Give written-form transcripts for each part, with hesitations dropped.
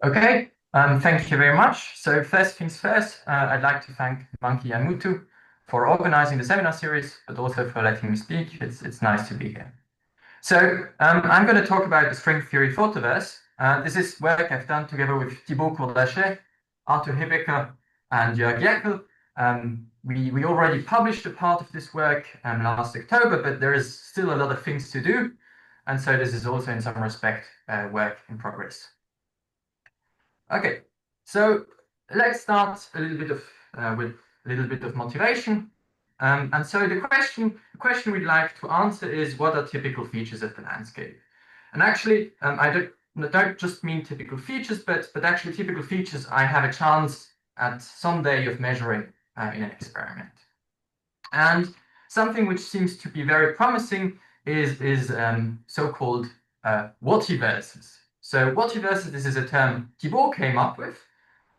Okay, thank you very much. So first things first, I'd like to thank Monkey and Mutu for organizing the seminar series, but also for letting me speak. It's nice to be here. So I'm going to talk about the string theory photoverse. This is work I've done together with Thibaut Courdacher, Arthur Hebecker, and Jörg Jäckel. We already published a part of this work last October, but there is still a lot of things to do. And so this is also in some respect work in progress. Okay, so let's start a little bit of with a little bit of motivation. And so the question we'd like to answer is, what are typical features of the landscape? And actually, I don't just mean typical features, but actually typical features I have a chance at some day of measuring in an experiment. And something which seems to be very promising is so-called Whattiverses. So Whattiverses, this is a term Thibaut came up with.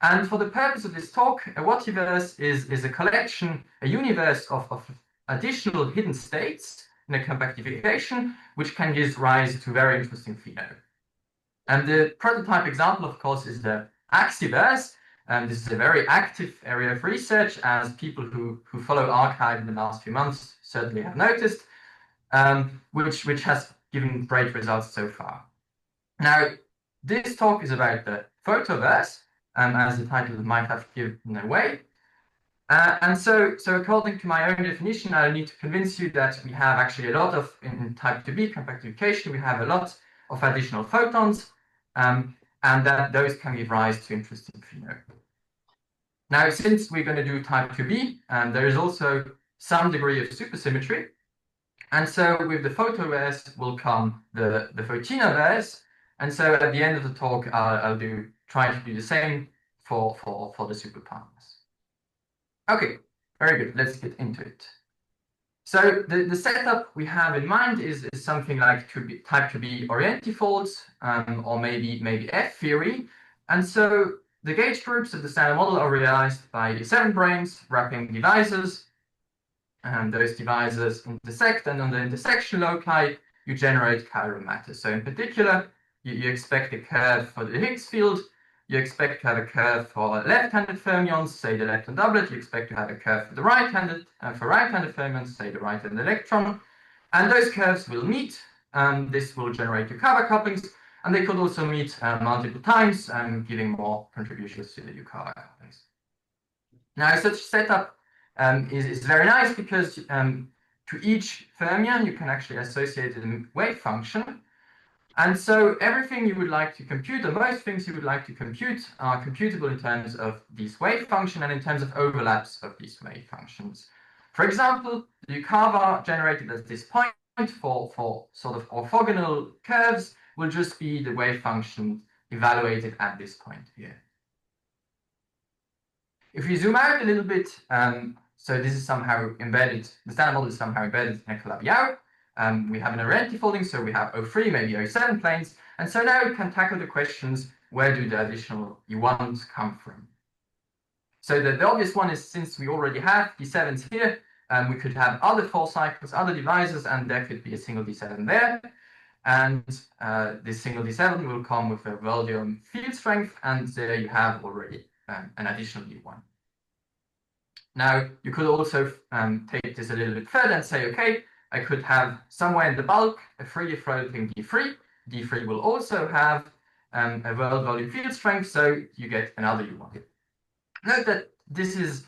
And for the purpose of this talk, a Whattiverse is a collection, a universe of additional hidden states in a compactification, which can give rise to very interesting phenomena. And the prototype example, of course, is the Axiverse. And this is a very active area of research, as people who follow arXiv in the last few months certainly have noticed, which has given great results so far. Now, this talk is about the Photoverse, as the title might have given away. And so according to my own definition, I need to convince you that we have actually a lot of, in type 2b compactification, we have a lot of additional photons, and that those can give rise to interesting phenomena. Now, since we're going to do type 2b, there is also some degree of supersymmetry. And so with the photoverse will come the photinoverse. And so at the end of the talk, I'll try to do the same for the superpartners. Okay, very good. Let's get into it. So the setup we have in mind is something like type 2b orientifolds, or maybe F theory. And so the gauge groups of the Steiner model are realized by 7 branes wrapping divisors. And those divisors intersect, and on the intersection loci, you generate chiral matter. So in particular, you expect a curve for the Higgs field. You expect to have a curve for left-handed fermions, say the lepton doublet. You expect to have a curve for the right-handed fermions, say the right-handed electron. And those curves will meet, and this will generate Yukawa couplings. And they could also meet multiple times, giving more contributions to the Yukawa couplings. Now, such setup is very nice because to each fermion, you can actually associate a wave function. And so everything you would like to compute, or most things you would like to compute, are computable in terms of these wave function and in terms of overlaps of these wave functions. For example, the Yukawa generated at this point for sort of orthogonal curves will just be the wave function evaluated at this point here. If you zoom out a little bit, so this is somehow embedded, the Steiner model is somehow embedded in a Calabi-Yau. We have an orientifolding, so we have O3, maybe O7 planes. And so now we can tackle the questions, where do the additional U1s come from? So the obvious one is, since we already have D7s here, we could have other 4 cycles, other divisors, and there could be a single D7 there. And this single D7 will come with a volume field strength, and there you have already an additional U1. Now, you could also take this a little bit further and say, okay, I could have somewhere in the bulk a freely floating D3. D3 will also have a world volume field strength, so you get another U1. Note that this is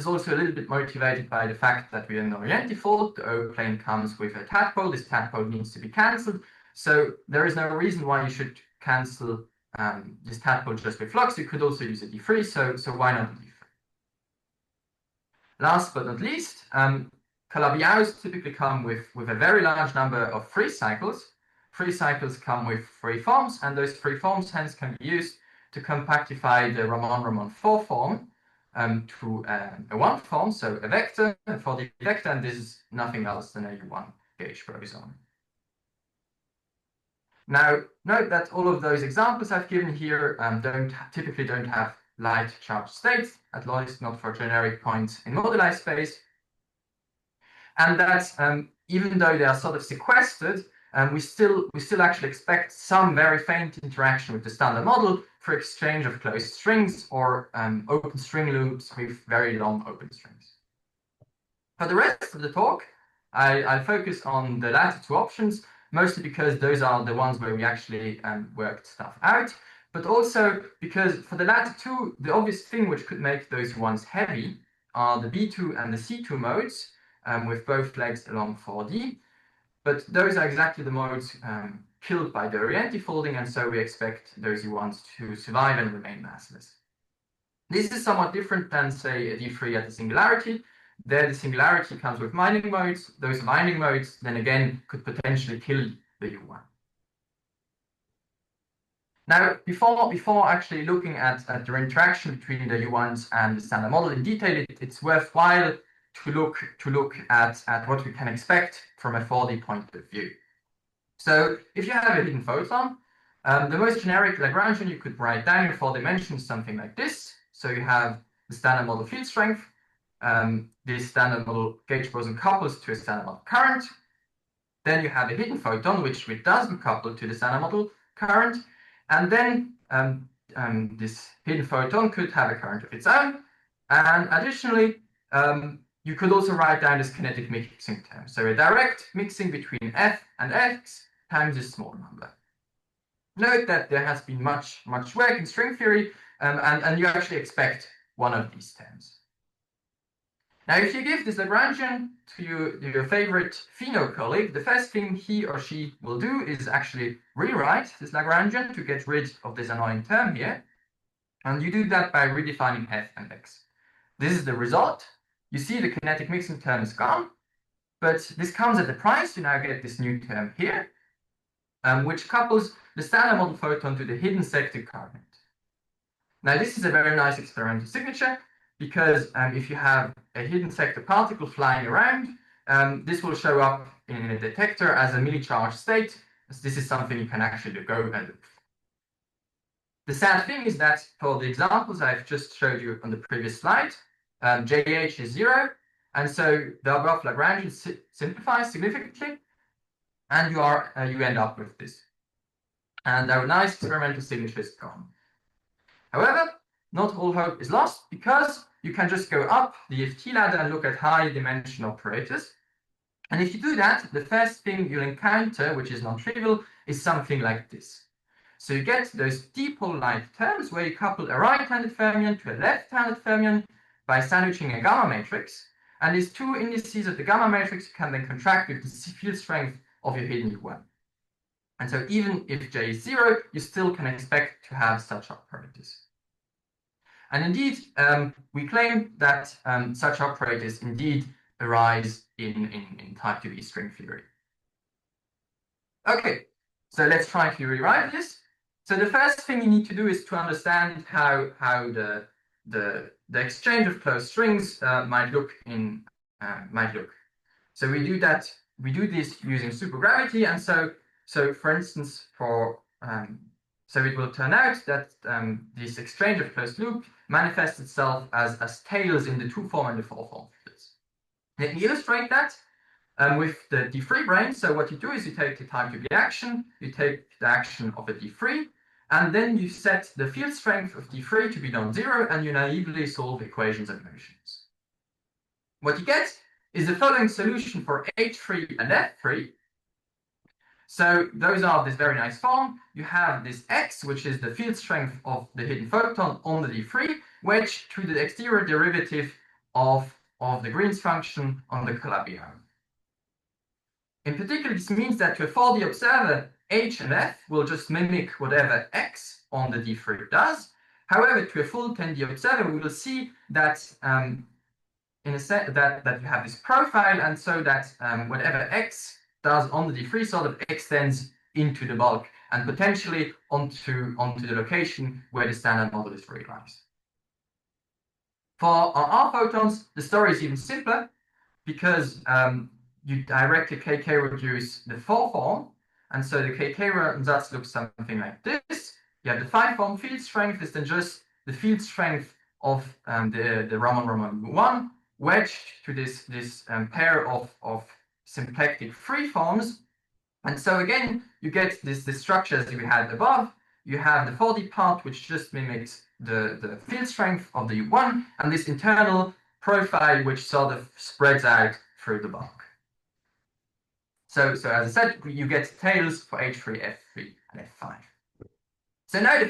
also a little bit motivated by the fact that we are in an orientifold. The O plane comes with a tadpole. This tadpole needs to be cancelled. So there is no reason why you should cancel this tadpole just with flux. You could also use a D3, so why not a D3? Last but not least, Calabi-Yaus typically come with a very large number of free cycles. Free cycles come with free forms, and those free forms hence can be used to compactify the Ramon-Ramon 4 form to a 1 form, so a vector for the vector, and this is nothing else than a U1 gauge boson. Now, note that all of those examples I've given here typically don't have light charged states, at least not for generic points in moduli space. And that even though they are sort of sequestered, we still actually expect some very faint interaction with the standard model for exchange of closed strings or open string loops with very long open strings. For the rest of the talk, I'll focus on the latter two options, mostly because those are the ones where we actually worked stuff out, but also because for the latter two, the obvious thing which could make those ones heavy are the B2 and the C2 modes with both legs along 4D. But those are exactly the modes killed by the Orienti folding, and so we expect those ones to survive and remain massless. This is somewhat different than, say, a D3 at the singularity. There, the singularity comes with binding modes. Those binding modes, then again, could potentially kill the U1. Now, before actually looking at the interaction between the U1s and the standard model in detail, it's worthwhile to look at what we can expect from a 4D point of view. So if you have a hidden photon, the most generic Lagrangian you could write down in 4 dimensions something like this. So you have the standard model field strength. This standard model gauge boson couples to a standard model current. Then you have a hidden photon, which doesn't couple to the standard model current. And then this hidden photon could have a current of its own. And additionally, you could also write down this kinetic mixing term. So a direct mixing between F and X times a small number. Note that there has been much work in string theory, and you actually expect one of these terms. Now, if you give this Lagrangian to your favorite pheno colleague, the first thing he or she will do is actually rewrite this Lagrangian to get rid of this annoying term here. And you do that by redefining F and X. This is the result. You see the kinetic mixing term is gone, but this comes at the price. You now get this new term here, which couples the standard model photon to the hidden sector coordinate. Now, this is a very nice experimental signature because if you have a hidden sector particle flying around, this will show up in a detector as a milli-charged state. This is something you can actually go and look for. The sad thing is that for the examples I've just showed you on the previous slide, JH is 0, and so the above Lagrangian simplifies significantly, and you end up with this. And our nice experimental signature is gone. However, not all hope is lost, because you can just go up the EFT ladder and look at high dimension operators. And if you do that, the first thing you'll encounter, which is non-trivial, is something like this. So you get those dipole-like terms where you couple a right-handed fermion to a left-handed fermion by sandwiching a gamma matrix. And these two indices of the gamma matrix you can then contract with the field strength of your hidden U1. And so even if J is 0, you still can expect to have such operators. And indeed, we claim that such operators indeed arise in type 2e string theory. Okay, so let's try to rewrite this. So the first thing you need to do is to understand how the exchange of closed strings might look. So we do this using supergravity, and so for instance, so it will turn out that this exchange of closed loop manifests itself as tails in the 2-form and the 4-form fields. Let me illustrate that with the D3 brane. So what you do is you take the time to the action, you take the action of a D3, and then you set the field strength of D3 to be non-zero, and you naively solve equations of motions. What you get is the following solution for H3 and F3. So those are this very nice form. You have this X, which is the field strength of the hidden photon on the D3, wedged to the exterior derivative of the Green's function on the Calabi arm. In particular, this means that to a 4D observer, H and F will just mimic whatever X on the D3 does. However, to a full 10D observer, we will see that in a set that you have this profile, and so that whatever X does on the D3 sort of extends into the bulk and potentially onto the location where the standard model is realized. For our photons, the story is even simpler because you directly KK reduce the 4-form, and so the KK ansatz looks something like this. You have the 5-form field strength is then just the field strength of the Raman U1 wedged to this pair of symplectic free forms, And so again, you get this structure as we had above. You have the 4D part, which just mimics the field strength of the U1, and this internal profile, which sort of spreads out through the bulk. So as I said, you get tails for H3, F3, and F5. So now the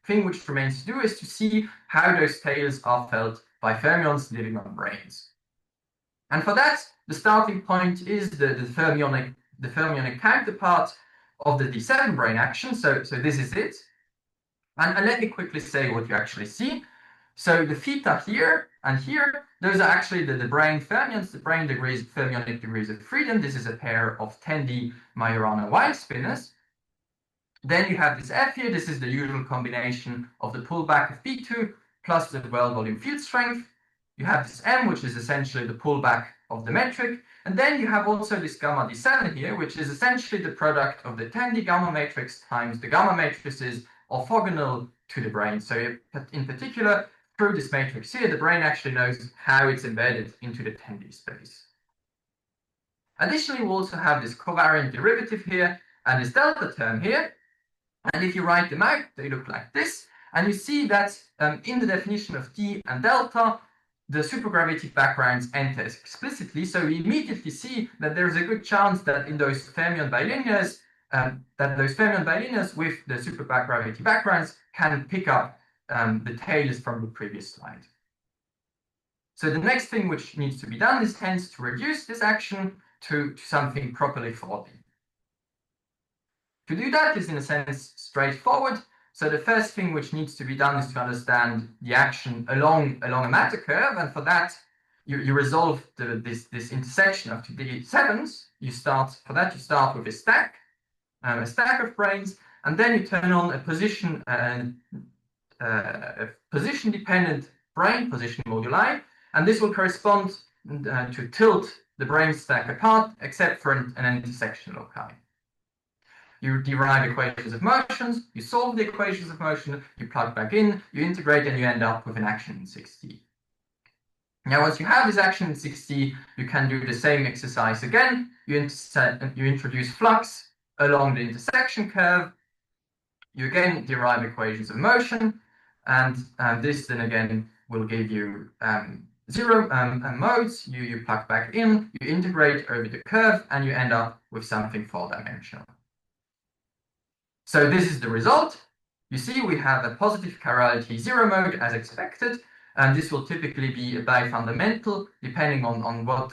thing which remains to do is to see how those tails are felt by fermions living on brains. And for that, the starting point is the fermionic counterpart of the D7 brain action. So this is it. And let me quickly say what you actually see. So the theta here and here, those are actually the brain fermions, the brain degrees, fermionic degrees of freedom. This is a pair of 10D Majorana wire spinners. Then you have this F here. This is the usual combination of the pullback of P2 plus the well volume field strength. You have this M, which is essentially the pullback of the metric. And then you have also this gamma D7 here, which is essentially the product of the 10D gamma matrix times the gamma matrices orthogonal to the brain. So in particular, through this matrix here, the brain actually knows how it's embedded into the 10D space. Additionally, we also have this covariant derivative here and this delta term here. And if you write them out, they look like this. And you see that in the definition of D and delta, the supergravity backgrounds enter explicitly. So we immediately see that there's a good chance that in those fermion bilinears, with the supergravity backgrounds can pick up the tails from the previous slide. So the next thing which needs to be done is hence to reduce this action to something properly 4D. To do that is in a sense straightforward. So the first thing which needs to be done is to understand the action along a matter curve, and for that you resolve this intersection of two D7s. You start with a stack of brains, and then you turn on a position dependent brain position moduli, and this will correspond to tilt the brain stack apart, except for an intersection loci. You derive equations of motions, you solve the equations of motion, you plug back in, you integrate, and you end up with an action in 6D. Now, once you have this action in 6D, you can do the same exercise again. You introduce flux along the intersection curve. You again derive equations of motion, and this then again will give you zero modes. You plug back in, you integrate over the curve, and you end up with something 4-dimensional. So this is the result. You see we have a positive chirality 0 mode as expected, and this will typically be a bifundamental depending on what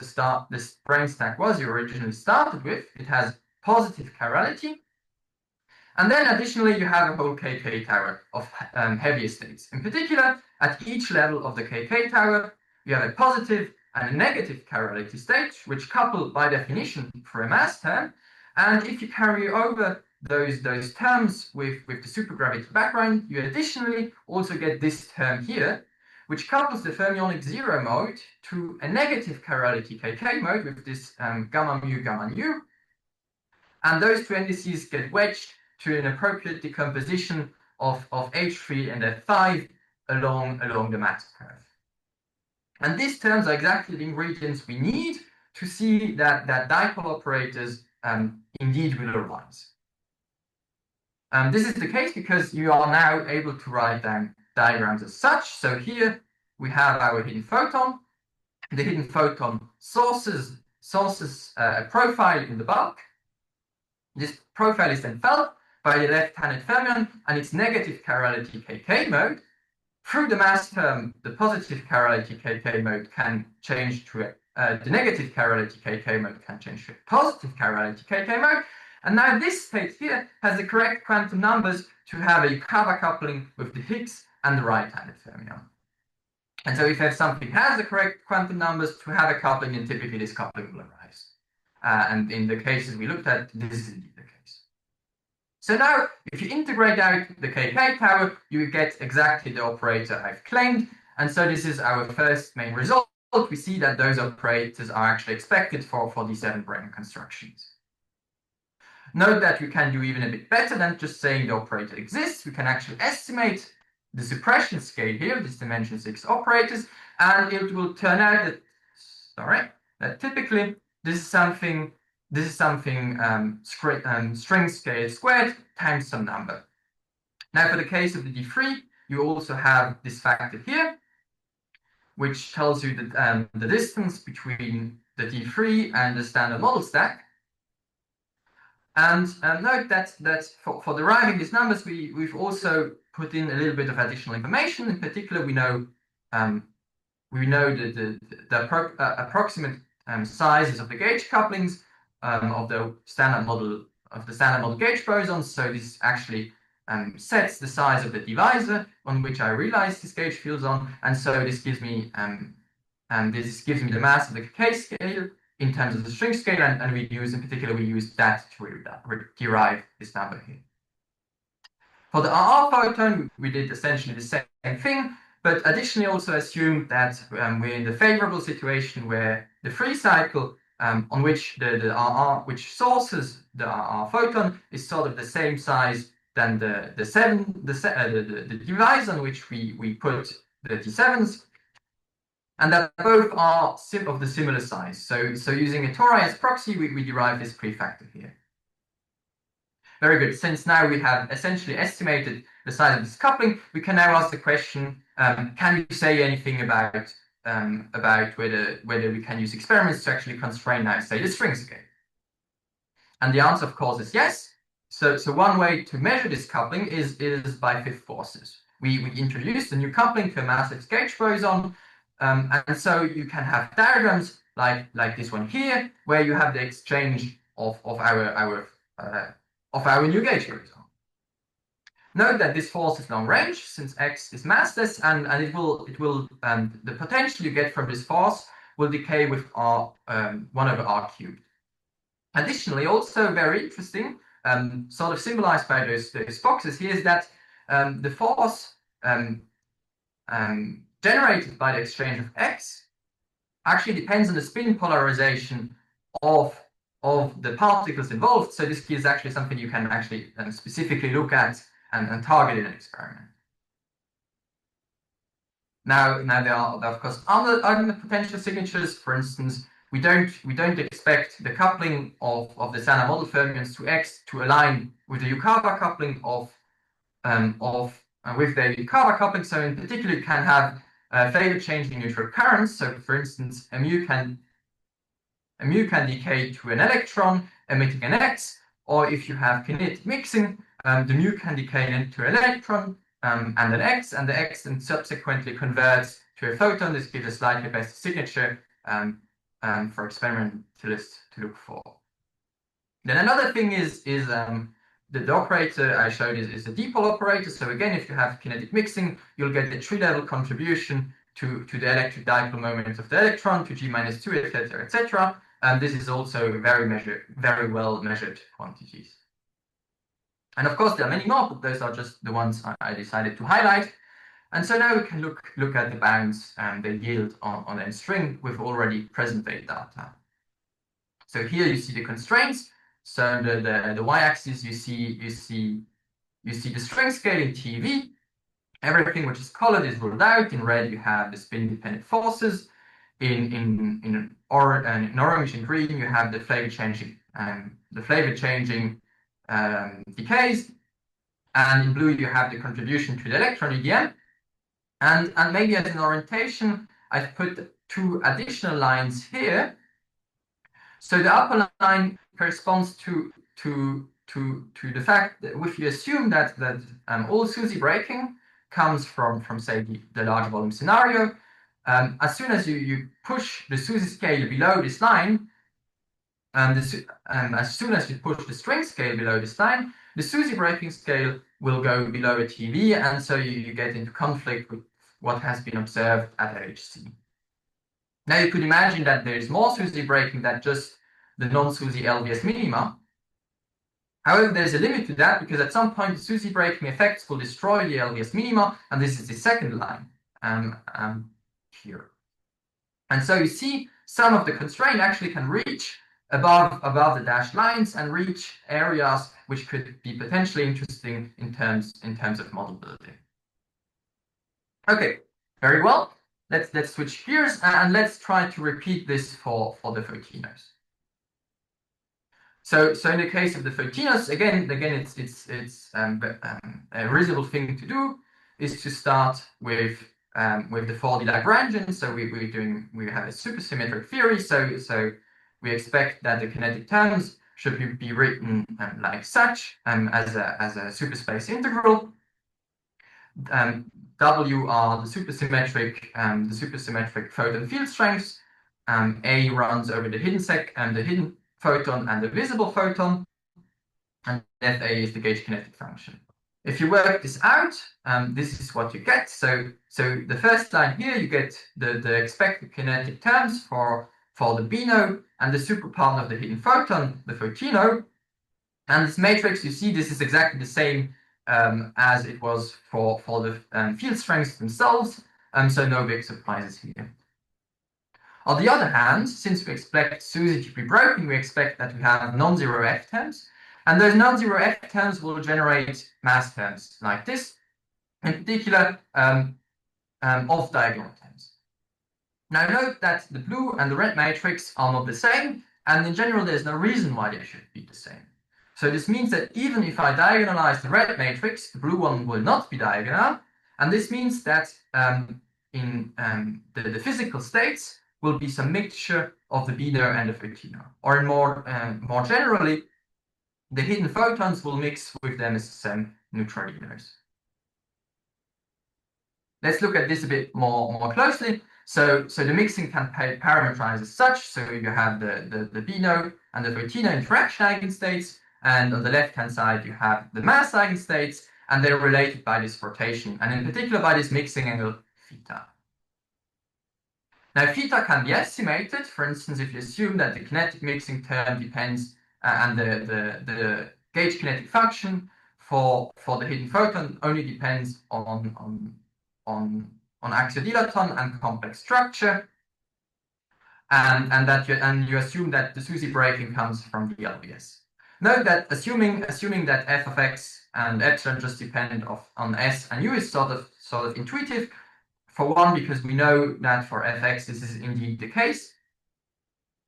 this brain stack was you originally started with. It has positive chirality. And then additionally, you have a whole KK tower of heavier states. In particular, at each level of the KK tower, you have a positive and a negative chirality state, which couple by definition for a mass term. And if you carry over those terms with the supergravity background, you additionally also get this term here, which couples the fermionic 0 mode to a negative chirality KK mode with this gamma nu. And those two indices get wedged to an appropriate decomposition of H3 and F5 along the matter curve. And these terms are exactly the ingredients we need to see that dipole operators indeed will arise. This is the case because you are now able to write down diagrams as such. So here we have our hidden photon. The hidden photon sources a profile in the bulk. This profile is then felt by the left-handed fermion and its negative chirality KK mode. Through the mass term, the positive chirality KK mode can change to the negative chirality KK mode can change to a positive chirality KK mode. And now this state here has the correct quantum numbers to have a Yukawa coupling with the Higgs and the right-handed fermion. And so if something has the correct quantum numbers to have a coupling, then typically this coupling will arise. And in the cases we looked at, this is indeed the case. So now, if you integrate out the KK tower, you get exactly the operator I've claimed. And so this is our first main result. We see that those operators are actually expected for D7 brain constructions. Note that we can do even a bit better than just saying the operator exists. We can actually estimate the suppression scale here, this dimension 6 operators, and it will turn out that typically this is something this is something string scale squared times some number. Now, for the case of the D3, you also have this factor here, which tells you that the distance between the D3 and the standard model stack. And note that for deriving these numbers, we've also put in a little bit of additional information. In particular, we know the approximate sizes of the gauge couplings of the standard model gauge bosons. So this actually sets the size of the divisor on which I realize this gauge fields on, and so this gives me the mass of the K scale in terms of the string scale, and we use that to derive this number here. For the RR photon, we did essentially the same thing, but additionally also assumed that we're in the favorable situation where the free cycle on which the RR, which sources the RR photon, is sort of the same size than the device on which we put the D7s, and that both are of the similar size. So using a tori as proxy, we derive this prefactor here. Very good. Since now we have essentially estimated the size of this coupling, we can now ask the question: can you say anything about whether we can use experiments to actually constrain now, say, the string scale? And the answer, of course, is yes. So one way to measure this coupling is by fifth forces. We introduced a new coupling to a massless gauge boson, and so you can have diagrams like this one here, where you have the exchange of our new gauge boson. Note that this force is long range, since X is massless, and the potential you get from this force will decay with R 1/r cubed. Additionally, also very interesting, sort of symbolized by those boxes here, is that the force generated by the exchange of X actually depends on the spin polarization of the particles involved. So this is actually something you can actually specifically look at and target in an experiment. Now there are of course other potential signatures. For instance, we don't expect the coupling of the Steiner model fermions to X to align with the Yukawa coupling with the Yukawa coupling. So in particular, you can have flavor changing neutral currents. So for instance, a mu can decay to an electron emitting an X, or if you have kinetic mixing, the mu can decay into an electron and an X, and the X then subsequently converts to a photon. This gives a slightly better signature for experimentalists to look for. Then another thing is the operator I showed is a dipole operator. So again, if you have kinetic mixing, you'll get the tree-level contribution to the electric dipole moment of the electron, to G-2, etc., etc. And this is also very well measured quantities. And of course, there are many more, but those are just the ones I decided to highlight. And so now we can look at the bounds they yield on a string with already present weight data. So here you see the constraints. So the y-axis you see the string scale in TeV. Everything which is colored is ruled out. In red you have the spin-dependent forces. In orange and green you have the flavor changing decays, and in blue you have the contribution to the electron EDM. And maybe as an orientation, I've put two additional lines here. So the upper line corresponds to the fact that if you assume that all SUSY breaking comes from say the large volume scenario, as soon as you push the SUSY scale below this line, and as soon as you push the string scale below this line, the SUSY breaking scale will go below a TeV, and so you get into conflict with what has been observed at LHC. Now you could imagine that there is more SUSY breaking than just the non-SUSY LVS minima. However, there's a limit to that, because at some point the SUSY breaking effects will destroy the LVS minima, and this is the second line here. And so you see some of the constraint actually can reach above the dashed lines and reach areas which could be potentially interesting in terms of model building. Okay, very well. Let's switch gears and let's try to repeat this for the photinos. So in the case of the photinos, again, a reasonable thing to do is to start with the 4D Lagrangian. So we have a supersymmetric theory. So we expect that the kinetic terms should be written like such as a superspace integral. W are the supersymmetric photon field strengths. A runs over the hidden photon and the visible photon, and FA is the gauge kinetic function. If you work this out, this is what you get. So the first line here, you get the expected kinetic terms for the BNO and the superpartner of the hidden photon, the photino. And this matrix, you see, this is exactly the same as it was for the field strengths themselves. So no big surprises here. On the other hand, since we expect SUSY to be broken, we expect that we have non-zero F terms. And those non-zero F terms will generate mass terms like this, in particular off-diagonal terms. Now note that the blue and the red matrix are not the same, and in general there's no reason why they should be the same. So this means that even if I diagonalize the red matrix, the blue one will not be diagonal, and this means that in the physical states will be some mixture of the BNO and the photino, or more generally, the hidden photons will mix with them as neutralinos. Let's look at this a bit more closely. So the mixing can parameterize as such. So you have the BNO and the photino interaction eigenstates, and on the left-hand side you have the mass eigenstates, and they're related by this rotation, and in particular by this mixing angle theta. Now theta can be estimated. For instance, if you assume that the kinetic mixing term depends and the gauge kinetic function for the hidden photon only depends on axiodilaton and complex structure, and you assume that the SUSY breaking comes from the LBS. Note that assuming that f of x and epsilon just depend on s and u is sort of intuitive. For one, because we know that for fx this is indeed the case,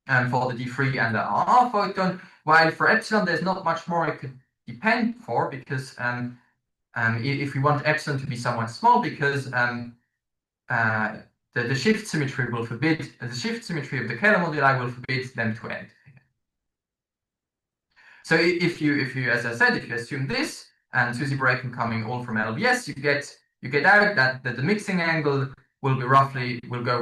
and for the d3 and the RR photon, while for epsilon there's not much more it could depend for, because if we want epsilon to be somewhat small, because the shift symmetry will forbid, the shift symmetry of the Kähler moduli will forbid them to end. So if you, as I said, if you assume this and SUSY breaking coming all from LBS, you get out that the mixing angle will go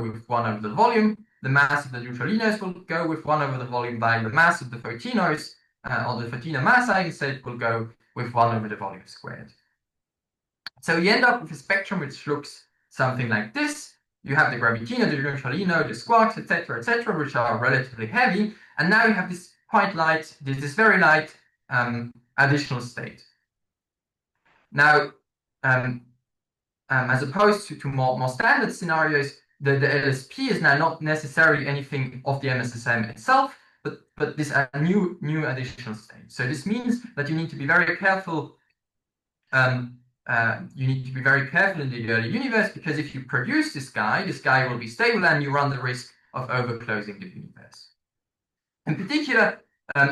with 1 over the volume. The mass of the neutralinos will go with 1 over the volume, by the mass of the photinos, or the photino mass eigenstate will go with 1 over the volume squared. So you end up with a spectrum which looks something like this. You have the gravitino, the neutralino, the quarks, etc., which are relatively heavy, and now you have this quite light, this very light additional state. Now, as opposed to more standard scenarios, the LSP is now not necessarily anything of the MSSM itself, but this new additional state. So this means that you need to be very careful. You need to be very careful in the early universe, because if you produce this guy will be stable, and you run the risk of overclosing the universe. In particular,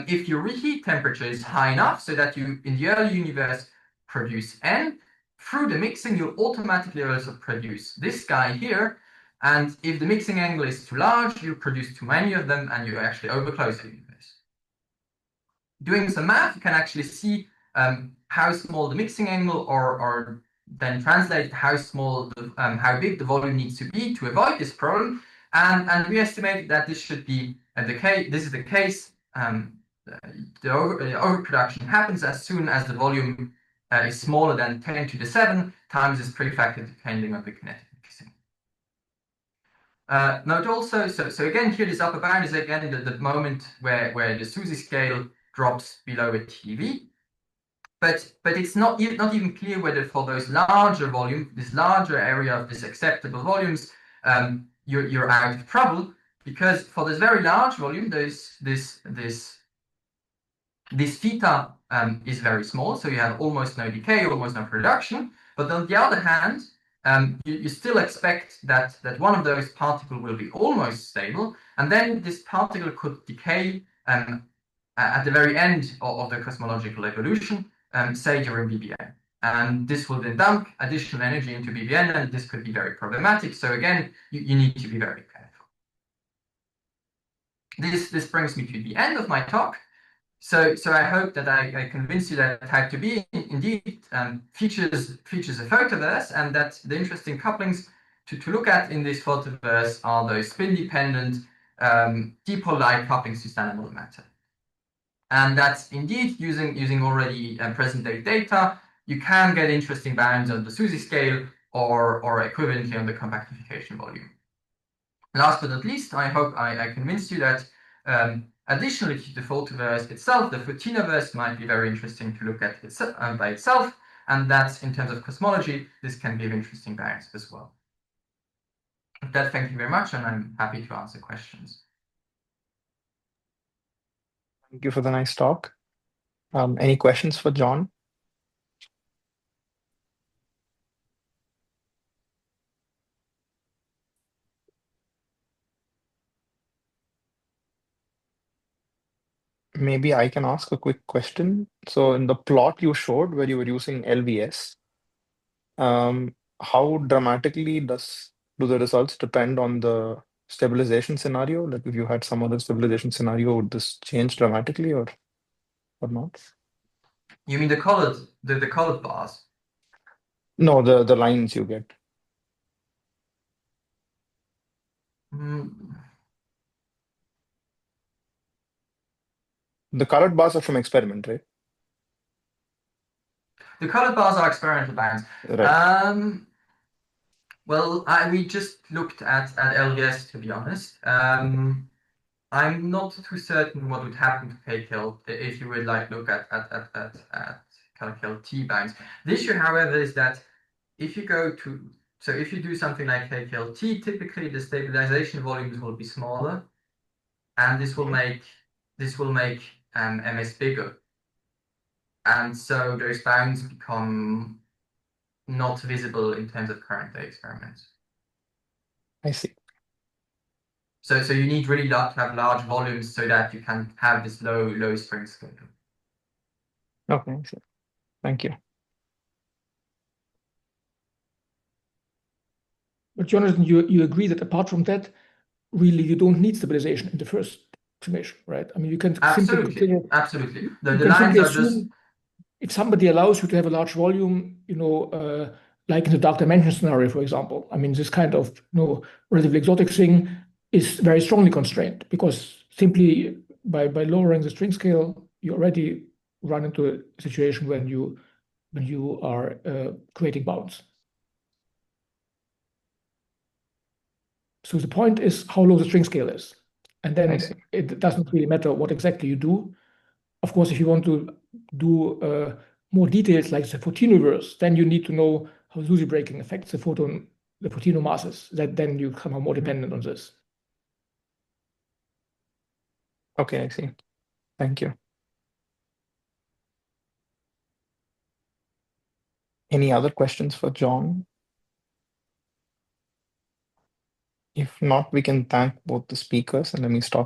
if your reheat temperature is high enough so that you, in the early universe, produce N, through the mixing, you'll automatically also produce this guy here. And if the mixing angle is too large, you produce too many of them, and you actually overclose the universe. Doing some math, you can actually see how small the mixing angle, or then translate how big the volume needs to be to avoid this problem. And we estimate that this should be the case. This is the case. The overproduction happens as soon as the volume is smaller than 10 to the 7 times this prefactor, depending on the kinetic mixing. Note also, so again here this upper bound is again the moment where the SUSY scale drops below a TeV. But it's not even clear whether for those larger volume, this larger area of this acceptable volumes, you're out of trouble, because for this very large volume, this theta is very small, so you have almost no decay, almost no production. But on the other hand, you still expect that one of those particles will be almost stable, and then this particle could decay at the very end of the cosmological evolution, say during BBN. And this will then dump additional energy into BBN, and this could be very problematic. So again, you need to be very careful. This brings me to the end of my talk. So I hope that I convinced you that type 2b indeed features a photoverse, and that the interesting couplings to look at in this photoverse are those spin-dependent dipole-like couplings to Steiner model matter. And that's indeed using already present-day data, you can get interesting bounds on the SUSY scale or equivalently on the compactification volume. Last but not least, I hope I convinced you that additionally to the photoverse itself, the photinoverse might be very interesting to look at by itself, and that in terms of cosmology, this can give interesting bounds as well. With that, thank you very much, and I'm happy to answer questions. Thank you for the nice talk. Any questions for John? Maybe I can ask a quick question. So in the plot you showed where you were using LVS, how dramatically do the results depend on the stabilization scenario? Like if you had some other stabilization scenario, would this change dramatically or not? You mean the colored bars? No, the lines you get. The colored bars are from experiment, right? The colored bars are experimental bands. Right. Well, we just looked at LVS, to be honest. I'm not too certain what would happen to KKL if you would like look at KKL T bands. The issue, however, is that if you if you do something like KKL T, typically the stabilization volumes will be smaller, and this will make MS bigger, and so those bands become not visible in terms of current day experiments. I see. So you need really to have large volumes so that you can have this low spring scale. Okay, I see. Thank you. But Jonathan, you agree that apart from that, really you don't need stabilization in the first summation, right? I mean, you can Absolutely. simply consider, Absolutely. The you can lines simply are assume just if somebody allows you to have a large volume, like in the dark dimension scenario, for example. I mean, this kind of relatively exotic thing is very strongly constrained because simply by lowering the string scale, you already run into a situation when you are creating bounds. So the point is how low the string scale is. And then it doesn't really matter what exactly you do. Of course, if you want to do more details like the photinoverse, then you need to know how SUSY breaking affects the photino masses. Then you become more dependent on this. Okay, I see. Thank you. Any other questions for John? If not, we can thank both the speakers and let me stop.